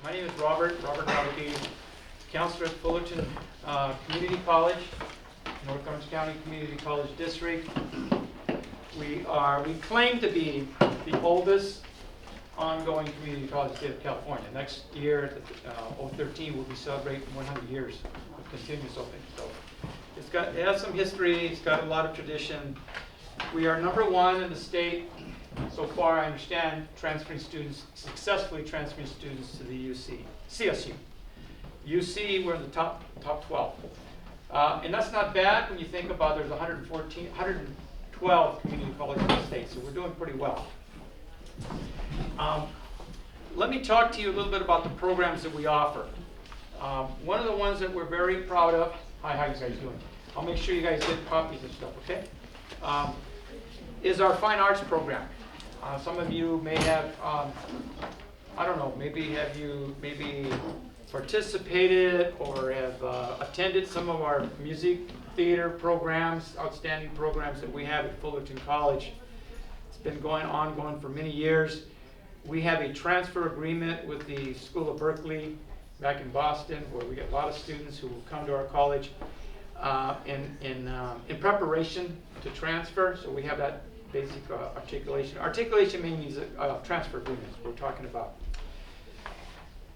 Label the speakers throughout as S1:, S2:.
S1: My name is Robert Navigate, counselor at Fullerton Community College, North Orange County Community College District. We claim to be the oldest ongoing community college in the state of California. Next year, 2013, we'll be celebrating 100 years of continuous opening. So it has some history, it's got a lot of tradition. We are #1 in the state. So far, I understand, successfully transferring students to the CSU. UC, we're in the top 12. And that's not bad when you think about there's 112 community colleges in the state, so we're doing pretty well. Let me talk to you a little bit about the programs that we offer. One of the ones that we're very proud of, hi, how you guys doing? I'll make sure you guys get copies of stuff, okay? Is our fine arts program. Some of you may have, I don't know, maybe participated or have attended some of our music theater programs, outstanding programs that we have at Fullerton College. It's been ongoing for many years. We have a transfer agreement with the School of Berkeley back in Boston, where we get a lot of students who will come to our college in preparation to transfer. So we have that basic articulation. Articulation means transfer agreements we're talking about.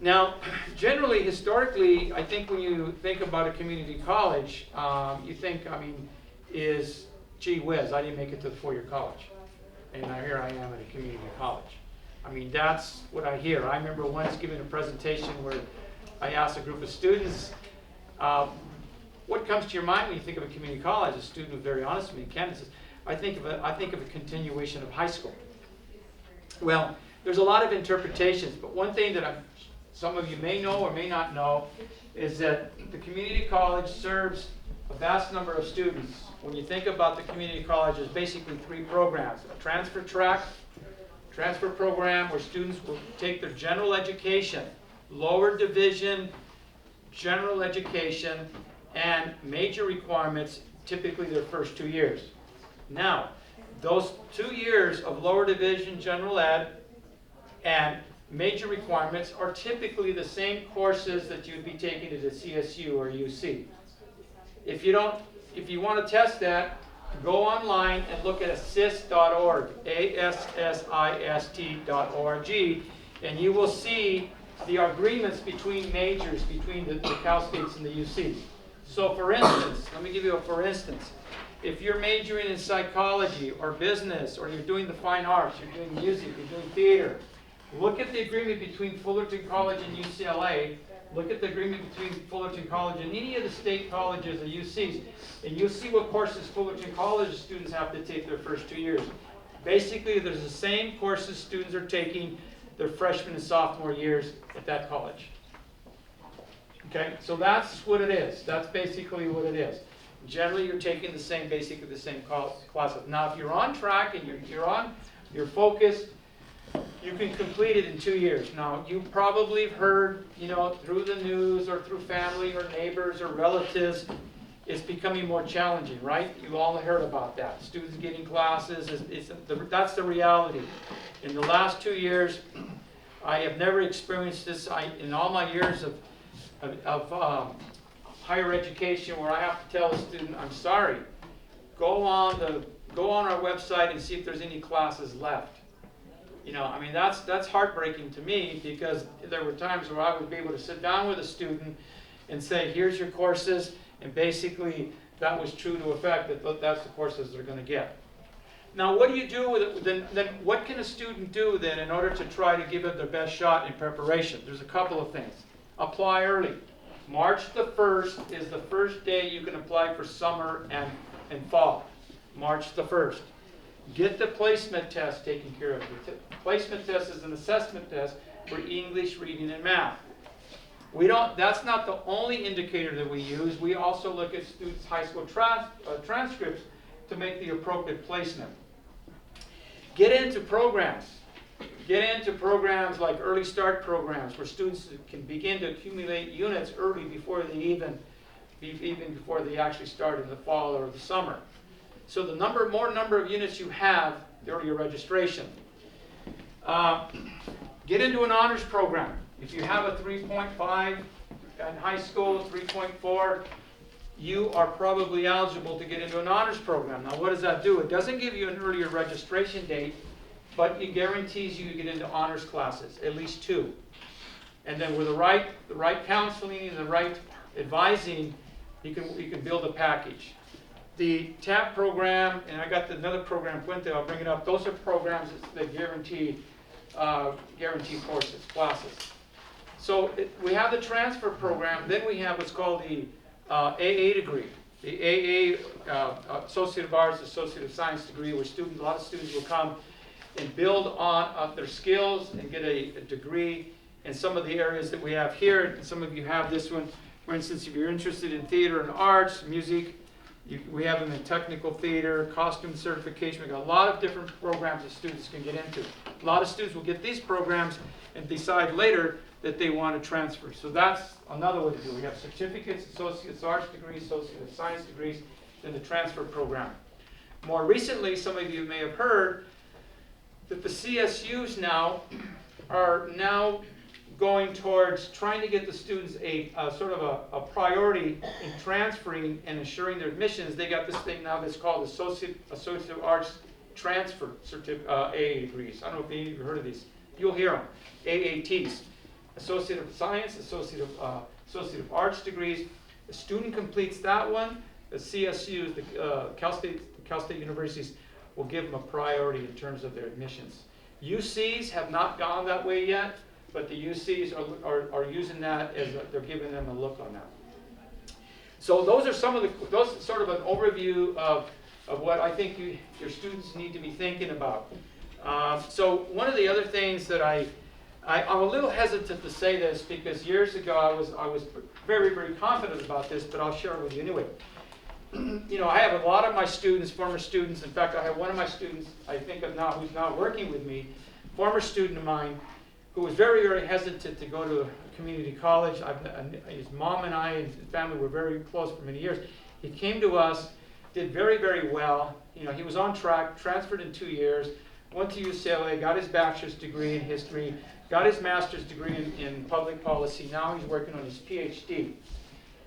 S1: Now, generally, historically, I think when you think about a community college, you think, is, gee whiz, I didn't make it to the four-year college. And here I am at a community college. That's what I hear. I remember once giving a presentation where I asked a group of students, what comes to your mind when you think of a community college? A student was very honest with me, Ken, says, I think of a continuation of high school. Well, there's a lot of interpretations, but one thing that some of you may know or may not know is that the community college serves a vast number of students. When you think about the community college, there's basically 3 programs. A transfer track, transfer program where students will take their general education, lower division, general education, and major requirements, typically their first 2 years. Now, those 2 years of lower division general ed and major requirements are typically the same courses that you'd be taking at a CSU or UC. If you want to test that, go online and look at assist.org, ASSIST.org, and you will see the agreements between majors, between the Cal States and the UCs. So for instance, let me give you a for instance. If you're majoring in psychology or business, or you're doing the fine arts, you're doing music, you're doing theater, look at the agreement between Fullerton College and UCLA, look at the agreement between Fullerton College and any of the state colleges or UCs, and you'll see what courses Fullerton College students have to take their first 2 years. Basically, there's the same courses students are taking their freshman and sophomore years at that college. Okay, so that's what it is. That's basically what it is. Generally, you're taking basically the same classes. Now, if you're on track and you're focused, you can complete it in 2 years. Now, you probably have heard, through the news or through family or neighbors or relatives, it's becoming more challenging, right? You all heard about that. Students getting classes, that's the reality. In the last 2 years, I have never experienced this in all my years of higher education, where I have to tell a student, I'm sorry, go on our website and see if there's any classes left. That's heartbreaking to me, because there were times where I would be able to sit down with a student and say, here's your courses, and basically that was true to effect, that that's the courses they're going to get. Now, what do you do with it? Then what can a student do then in order to try to give it their best shot in preparation? There's a couple of things. Apply early. March the 1st is the first day you can apply for summer and fall. March the 1st. Get the placement test taken care of. The placement test is an assessment test for English, reading, and math. That's not the only indicator that we use. We also look at students' high school transcripts to make the appropriate placement. Get into programs. Get into programs like early start programs, where students can begin to accumulate units early before they before they actually start in the fall or the summer. So the more number of units you have, the earlier registration. Get into an honors program. If you have a 3.5 in high school, 3.4, you are probably eligible to get into an honors program. Now what does that do? It doesn't give you an earlier registration date, but it guarantees you to get into honors classes, at least 2. And then with the right counseling and the right advising, you can build a package. The TAP program, and I got another program, Puente, I'll bring it up. Those are programs that guarantee courses, classes. So we have the transfer program. Then we have what's called the AA degree, the AA Associate of Arts, Associate of Science degree, where a lot of students will come and build on their skills and get a degree in some of the areas that we have here. And some of you have this one. For instance, if you're interested in theater and arts, music, we have them in technical theater, costume certification. We've got a lot of different programs that students can get into. A lot of students will get these programs and decide later that they want to transfer. So that's another way to do it. We have certificates, associate's arts degrees, associate of science degrees, then the transfer program. More recently, some of you may have heard that the CSUs now are going towards trying to get the students a sort of a priority in transferring and ensuring their admissions. They got this thing now that's called Associate of Arts Transfer AA degrees. I don't know if any of you have heard of these. You'll hear them. AATs. Associate of Science, Associate of Arts degrees. The student completes that one. The CSUs, the Cal State universities, will give them a priority in terms of their admissions. UCs have not gone that way yet, but the UCs are using that as they're giving them a look on that. So those are those sort of an overview of what I think your students need to be thinking about. So one of the other things that I'm a little hesitant to say this because years ago I was very, very confident about this, but I'll share it with you anyway. You know, I have a lot of my students, former students. In fact, I have one of my students I think of now who's now working with me, former student of mine, who was very, very hesitant to go to a community college. His mom and I and his family were very close for many years. He came to us, did very, very well. You know, he was on track, transferred in 2 years, went to UCLA, got his bachelor's degree in history, got his master's degree in public policy. Now he's working on his PhD.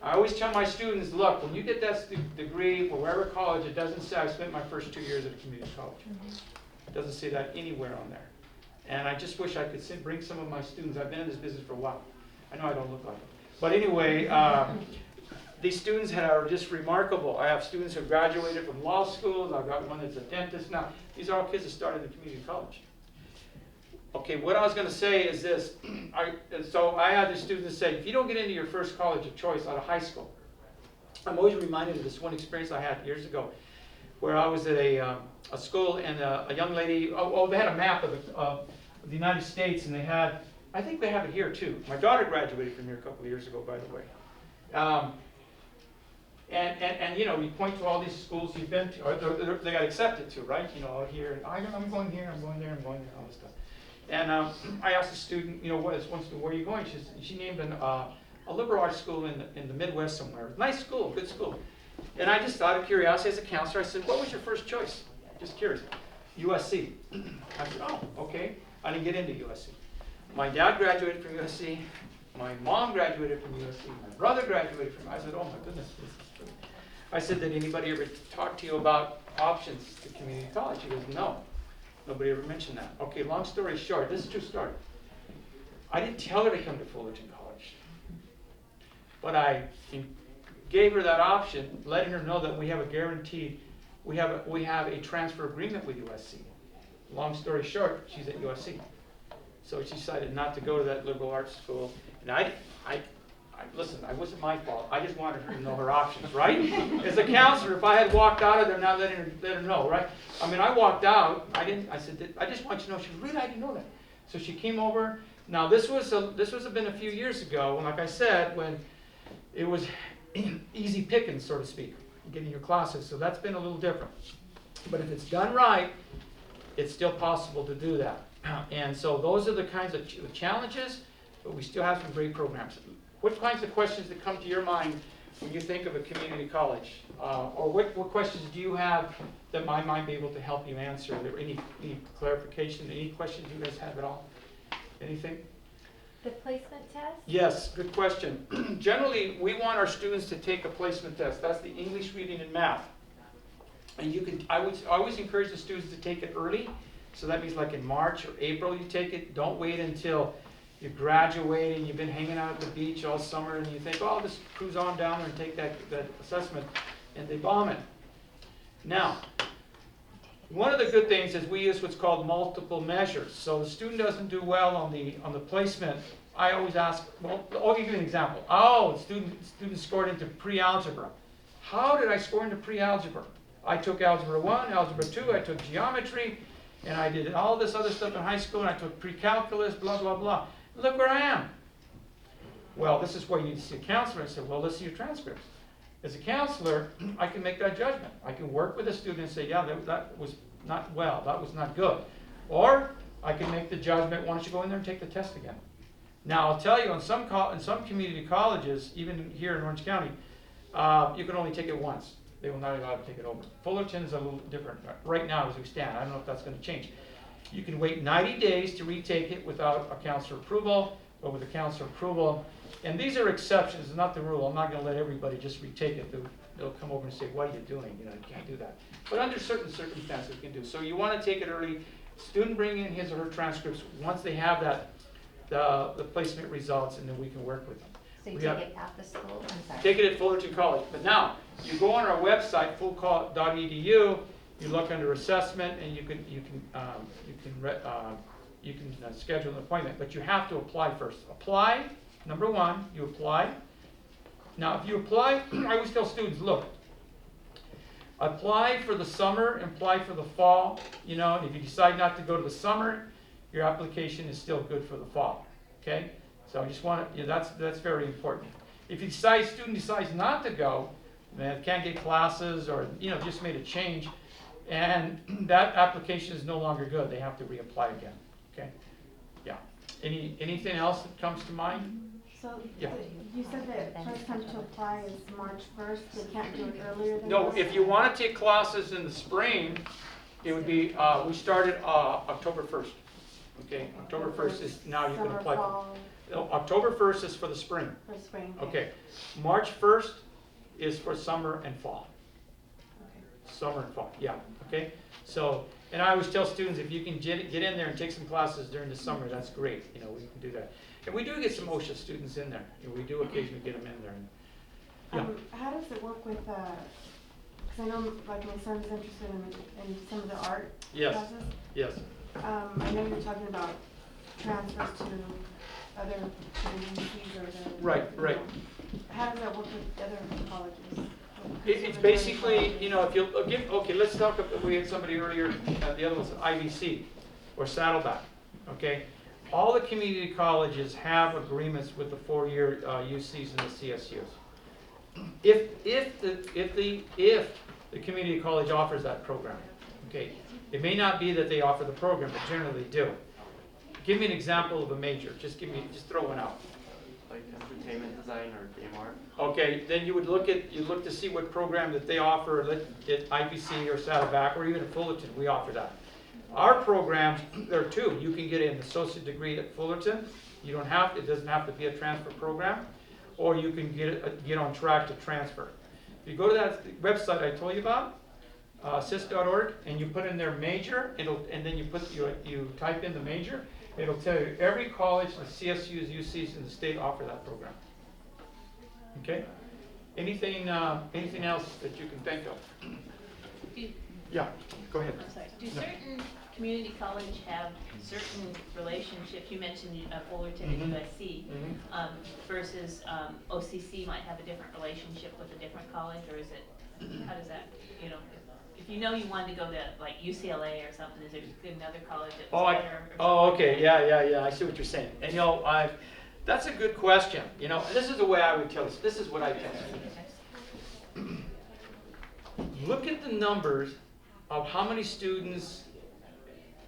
S1: I always tell my students, look, when you get that degree or wherever college, it doesn't say I spent my first 2 years at a community college. It doesn't say that anywhere on there. And I just wish I could bring some of my students. I've been in this business for a while. I know I don't look like it. But anyway, these students are just remarkable. I have students who graduated from law schools. I've got one that's a dentist now. These are all kids that started in community college. Okay, what I was going to say is this. So I had the students say, if you don't get into your first college of choice out of high school, I'm always reminded of this one experience I had years ago where I was at a school and a young lady, they had a map of the United States, and they had, I think they have it here too. My daughter graduated from here a couple of years ago, by the way. And you know, we point to all these schools you've been to, or they got accepted to, right? You know, here, I'm going here, I'm going there, I'm going there, all this stuff. And I asked the student, you know, where are you going? She named a liberal arts school in the Midwest somewhere. Nice school, good school. And I just out of curiosity, as a counselor, I said, what was your first choice? Just curious. USC. I said, oh, okay. I didn't get into USC. My dad graduated from USC. My mom graduated from USC. My brother graduated from. I said, oh my goodness, this is true. I said, did anybody ever talk to you about options to community college? He goes, no. Nobody ever mentioned that. Okay, long story short, this is a true story. I didn't tell her to come to Fullerton College, but I gave her that option, letting her know that we have a guaranteed, we have a transfer agreement with USC. Long story short, she's at USC. So she decided not to go to that liberal arts school. And listen, it wasn't my fault. I just wanted her to know her options, right? As a counselor, if I had walked out of there, not letting her, let her know, right? I mean, I walked out. I said, I just want you to know. She goes, really, I didn't know that. So she came over. Now, this was been a few years ago, and like I said, when it was easy pickings, so to speak, getting your classes. So that's been a little different. But if it's done right, it's still possible to do that. And so those are the kinds of challenges, but we still have some great programs. What kinds of questions that come to your mind when you think of a community college? Or what questions do you have that I might be able to help you answer? Are there any clarification, any questions you guys have at all? Anything?
S2: The placement test?
S1: Yes, good question. Generally, we want our students to take a placement test. That's the English, reading, and math. And you can, I would always encourage the students to take it early. So that means like in March or April you take it. Don't wait until you graduate and you've been hanging out at the beach all summer and you think, oh, I'll just cruise on down there and take that assessment, and they bomb it. Now, one of the good things is we use what's called multiple measures. So the student doesn't do well on the placement. I always ask, well, I'll give you an example. Oh, student scored into pre-algebra. How did I score into pre-algebra? I took Algebra 1, Algebra 2, I took geometry, and I did all this other stuff in high school, and I took pre-calculus, blah, blah, blah. Look where I am. Well, this is where you need to see a counselor. I said, well, let's see your transcripts. As a counselor, I can make that judgment. I can work with a student and say, yeah, that was not well, that was not good. Or I can make the judgment, why don't you go in there and take the test again. Now, I'll tell you, in some community colleges, even here in Orange County, you can only take it once. They will not allow you to take it over. Fullerton is a little different right now as we stand. I don't know if that's going to change. You can wait 90 days to retake it without a counselor approval, or with a counselor approval. And these are exceptions, it's not the rule. I'm not going to let everybody just retake it. They'll come over and say, what are you doing? You know, you can't do that. But under certain circumstances, you can do. So you want to take it early. Student bring in his or her transcripts once they have the placement results, and then we can work with them.
S2: So you take it at the school? I'm sorry.
S1: Take it at Fullerton College. But now, you go on our website, full.edu, you look under assessment, and you can schedule an appointment. But you have to apply first. Apply, number one, you apply. Now, if you apply, I always tell students, look, apply for the summer, apply for the fall. You know, and if you decide not to go to the summer, your application is still good for the fall. Okay? So I just want to, that's very important. If you student decides not to go, man, can't get classes, or just made a change, and that application is no longer good, they have to reapply again. Okay? Yeah. Anything else that comes to mind?
S3: So
S1: Yeah.
S3: you said that first time to apply is March 1st. They can't do it earlier than
S1: No,
S3: that?
S1: if you want to take classes in the spring, it would be, we started October 1st. Okay, October 1st is now you can
S3: Summer,
S1: apply.
S3: fall,
S1: No, October 1st is for the spring.
S3: for spring.
S1: Okay, March 1st is for summer and fall.
S3: Okay.
S1: Summer and fall, yeah, okay? So, and I always tell students, if you can get in there and take some classes during the summer, that's great, we can do that. And we do get some OCSA students in there, we do occasionally get them in there.
S3: How does it work with, because I know like my son's interested in some of the art
S1: Yes,
S3: classes.
S1: yes.
S3: I know you're talking about transfers to other universities or the.
S1: Right.
S3: How does that work with other colleges?
S1: It's basically, if you okay, let's talk about, we had somebody earlier, the other one's IVC, or Saddleback, okay? All the community colleges have agreements with the four-year UCs and the CSUs. If the community college offers that program, okay? It may not be that they offer the program, but generally they do. Give me an example of a major. Just throw one out.
S4: Like entertainment design or game art.
S1: Okay, then you would look to see what program that they offer at IPC or Saddleback or even at Fullerton. We offer that. Our programs, there are two. You can get an associate degree at Fullerton. It doesn't have to be a transfer program, or you can get on track to transfer. If you go to that website I told you about, cis.org, and you put in their major, and then you type in the major, it'll tell you every college, the CSUs, UCs in the state offer that program. Okay? Anything else that you can think of? Yeah, go ahead.
S5: I'm sorry. Do certain community college have certain relationships? You mentioned Fullerton and USC versus OCC might have a different relationship with a different college, or is it? How does that? If you wanted to go to like UCLA or something, is there another college that's better?
S1: Okay, yeah. I see what you're saying. And that's a good question. And this is the way I would tell this. This is what I tell students. Look at the numbers of how many students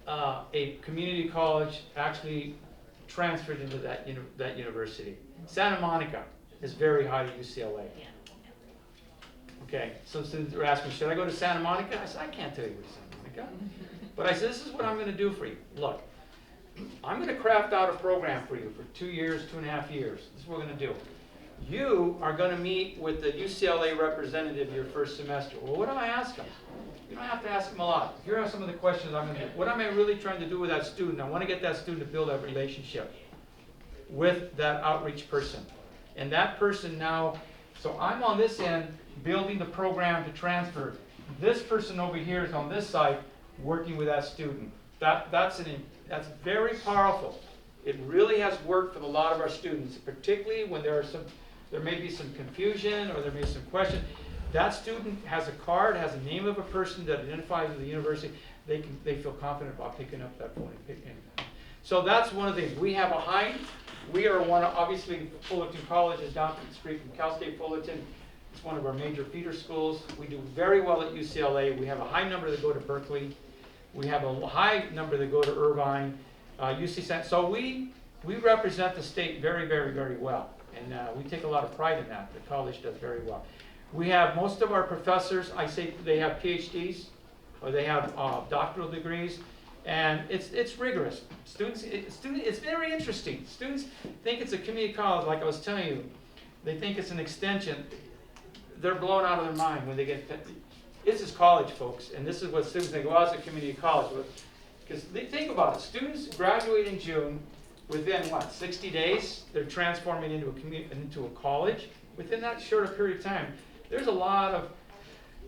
S1: a community college actually transferred into that university. Santa Monica is very high to UCLA.
S5: Yeah.
S1: Okay, some students are asking, should I go to Santa Monica? I said, I can't tell you where Santa Monica. But I said, this is what I'm going to do for you. Look, I'm going to craft out a program for you for 2 years, 2.5 years. This is what we're going to do. You are going to meet with the UCLA representative your first semester. Well, what do I ask them? You don't have to ask them a lot. Here are some of the questions I'm going to do. What am I really trying to do with that student? I want to get that student to build a relationship with that outreach person. And that person now, so I'm on this end building the program to transfer. This person over here is on this side working with that student. That's very powerful. It really has worked for a lot of our students, particularly when there may be some confusion or there may be some question. That student has a card, has a name of a person that identifies with the university. They feel confident about picking up that phone and picking it. So that's one of the things. We are one of, obviously, Fullerton College is down the street from Cal State Fullerton. It's one of our major feeder schools. We do very well at UCLA. We have a high number that go to Berkeley. We have a high number that go to Irvine, UC San. So we represent the state very, very, very well. And we take a lot of pride in that. The college does very well. We have most of our professors, I say they have PhDs or they have doctoral degrees. And it's rigorous. It's very interesting. Students think it's a community college, like I was telling you. They think it's an extension. They're blown out of their mind when they get. This is college, folks, and this is what students think. Well, it's a community college, because they think about it. Students graduate in June. Within what, 60 days, they're transforming into a college. Within that shorter period of time, there's a lot of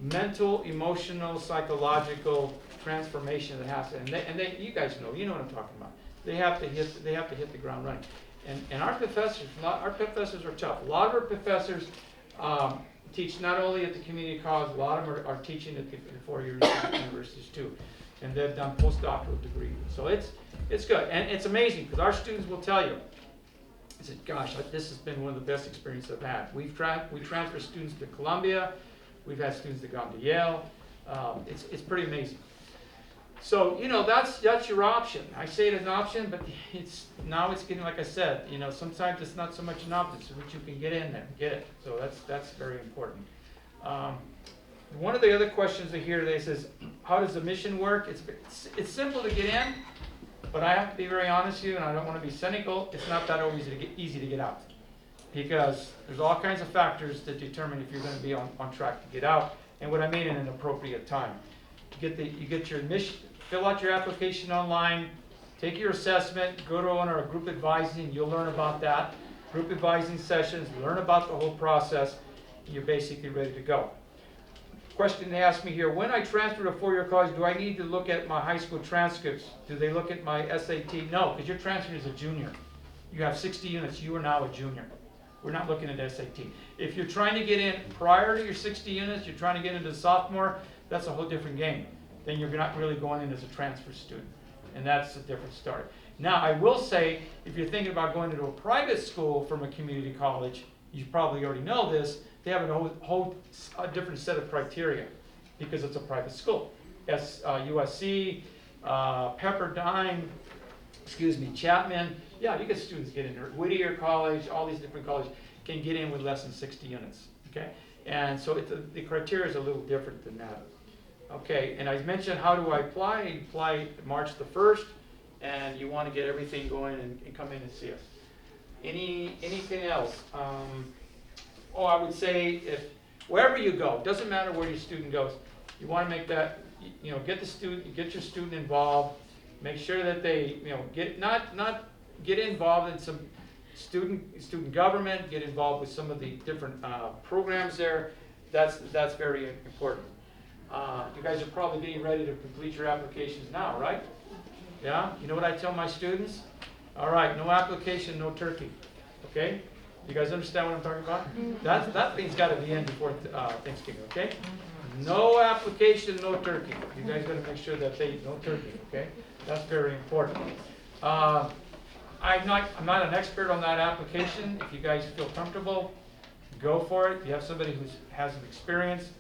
S1: mental, emotional, psychological transformation that happens, and you guys know what I'm talking about. They have to hit the ground running, and our professors are tough. A lot of our professors teach not only at the community college, a lot of them are teaching at the 4-year universities too, and they've done postdoctoral degrees. So it's good, and it's amazing because our students will tell you. I said, gosh, this has been one of the best experiences I've had. We transfer students to Columbia. We've had students that gone to Yale. It's pretty amazing. So, that's your option. I say it as an option, but now it's getting, like I said, sometimes it's not so much an option, it's what you can get in there, get it. So that's very important. One of the other questions I hear today says, how does the mission work? It's simple to get in, but I have to be very honest with you, and I don't want to be cynical. It's not that always easy to get out, because there's all kinds of factors that determine if you're going to be on track to get out, and what I mean in an appropriate time. You get your admission, fill out your application online, take your assessment, go to one of our group advising, you'll learn about that. Group advising sessions, learn about the whole process, you're basically ready to go. Question they asked me here, when I transfer to 4-year college, do I need to look at my high school transcripts? Do they look at my SAT? No, because you're transferring as a junior. You have 60 units, you are now a junior. We're not looking at SAT. If you're trying to get in prior to your 60 units, you're trying to get into sophomore, that's a whole different game. Then you're not really going in as a transfer student. And that's a different story. Now, I will say, if you're thinking about going into a private school from a community college, you probably already know this, they have a different set of criteria because it's a private school. USC, Pepperdine, Chapman. Yeah, you get students get in there. Whittier College, all these different colleges can get in with less than 60 units. Okay, and so the criteria is a little different than that. Okay, and I mentioned how do I apply? You apply March the 1st, and you want to get everything going and come in and see us. Anything else? I would say if wherever you go, doesn't matter where your student goes, you want to make that, get your student involved. Make sure that they, get involved in some student government, get involved with some of the different programs there. That's very important. You guys are probably getting ready to complete your applications now, right? Yeah? You know what I tell my students? All right, no application, no turkey. Okay? You guys understand what I'm talking about? That thing's got to be in before Thanksgiving, okay? No application, no turkey. You guys got to make sure that no turkey, okay? That's very important. I'm not an expert on that application. If you guys feel comfortable, go for it. If you have somebody who has some experience,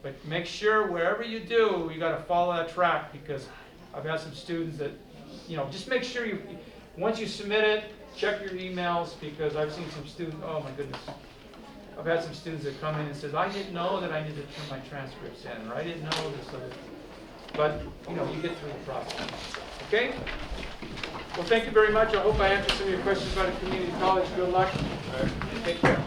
S1: but make sure wherever you do, you got to follow that track, because I've had some students that, just make sure once you submit it, check your emails, because I've seen some students, oh my goodness. I've had some students that come in and says, I didn't know that I needed to turn my transcripts in, or I didn't know this other. But, you get through the process. Okay? Well, thank you very much. I hope I answered some of your questions about a community college. Good luck. Take care.